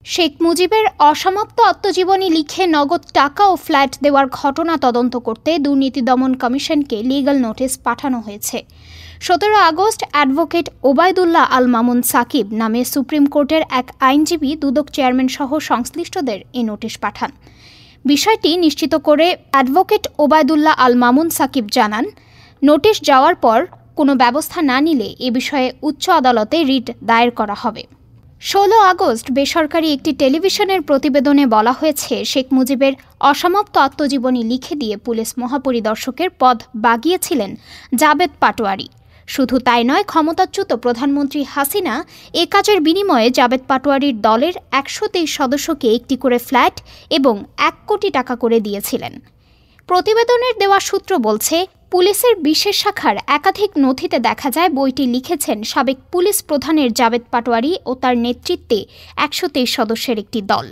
শেখ মুজিবের অসমাপ্ত আত্মজীবনী লিখে নগদ টাকা ও ফ্ল্যাট দেওয়ার ঘটনা তদন্ত করতে দুর্নীতি দমন কমিশনকে লিগ্যাল নোটিশ পাঠানো হয়েছে। 17 আগস্ট অ্যাডভোকেট ওবায়দুল্লাহ আল মামুন সাকিব নামে সুপ্রিম কোর্টের এক আইনজীবী দুদক চেয়ারম্যান সহ সংশ্লিষ্টদের এই নোটিশ পাঠান। বিষয়টি নিশ্চিত করে অ্যাডভোকেট ওবায়দুল্লাহ আল মামুন সাকিব জানান, নোটিশ যাওয়ার পর কোনো ব্যবস্থা না নিলে এ বিষয়ে উচ্চ আদালতে রিট দায়ের করা হবে। 16 আগস্ট বেসরকারি একটি টেলিভিশনের প্রতিবেদনে বলা হয়েছে, শেখ মুজিবের অসমাপ্ত আত্মজীবনী লিখে দিয়ে পুলিশ মহাপরিদর্শকের পদ বাগিয়েছিলেন জাবেদ পাটোয়ারি। শুধু তাই নয়, ক্ষমতাচ্যুত প্রধানমন্ত্রী হাসিনা এ কাজের বিনিময়ে জাবেদ পাটোয়ারির দলের 123 সদস্যকে একটি করে ফ্ল্যাট এবং 1 কোটি টাকা করে দিয়েছিলেন। প্রতিবেদনের দেওয়া সূত্র বলছে, পুলিশের বিশেষ শাখার একাধিক নথিতে দেখা যায় বইটি লিখেছেন সাবেক পুলিশ প্রধানের জাবেদ পাটোয়ারি ও তার নেতৃত্বে 123 সদস্যের একটি দল।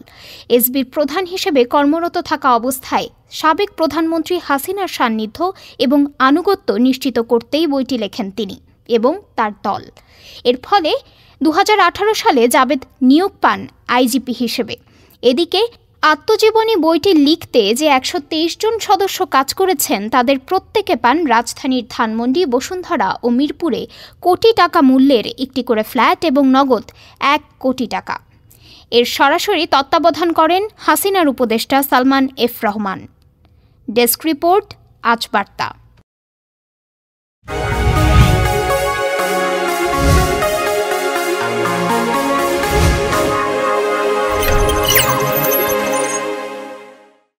এসবির প্রধান হিসেবে কর্মরত থাকা অবস্থায় সাবেক প্রধানমন্ত্রী হাসিনার সান্নিধ্য এবং আনুগত্য নিশ্চিত করতেই বইটি লেখেন তিনি এবং তার দল। এর ফলে 2018 সালে জাবেদ নিয়োগ পান আইজিপি হিসেবে। এদিকে আত্মজীবনী বইটি লিখতে যে 123 জন সদস্য কাজ করেছেন তাদের প্রত্যেকে পান রাজধানীর ধানমন্ডি, বসুন্ধরা ও মিরপুরে কোটি টাকা মূল্যের একটি করে ফ্ল্যাট এবং নগদ 1 কোটি টাকা। এর সরাসরি তত্ত্বাবধান করেন হাসিনার উপদেষ্টা Salman F Rahman. Desk report, আজ বার্তা।